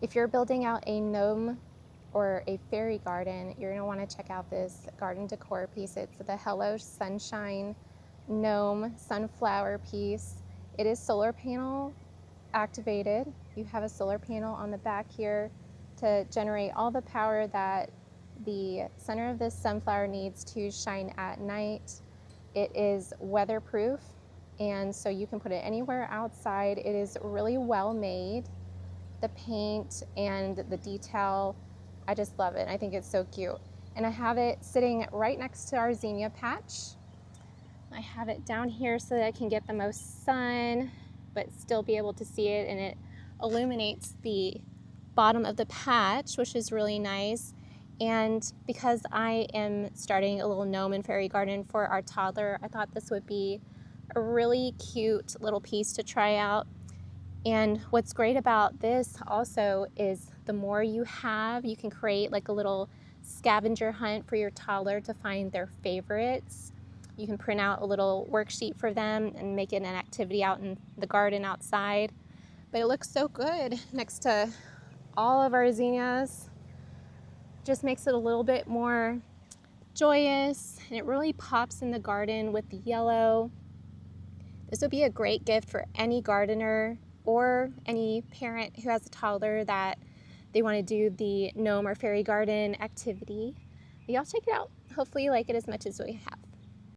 If you're building out a gnome or a fairy garden, you're going to want to check out this garden decor piece. It's the Hello Sunshine gnome sunflower piece. It is solar panel activated. You have a solar panel on the back here to generate all the power that the center of this sunflower needs to shine at night. It is weatherproof, and so you can put it anywhere outside. It is really well made. The paint and the detail, I just love it. I think it's so cute. And I have it sitting right next to our zinnia patch. I have it down here so that I can get the most sun, but still be able to see it, and it illuminates the bottom of the patch, which is really nice. And because I am starting a little gnome and fairy garden for our toddler, I thought this would be a really cute little piece to try out. And what's great about this also is the more you have, you can create like a little scavenger hunt for your toddler to find their favorites. You can print out a little worksheet for them and make it an activity out in the garden outside. But it looks so good next to all of our zinnias. Just makes it a little bit more joyous, and it really pops in the garden with the yellow. This would be a great gift for any gardener or any parent who has a toddler that they want to do the gnome or fairy garden activity. Y'all check it out. Hopefully you like it as much as we have.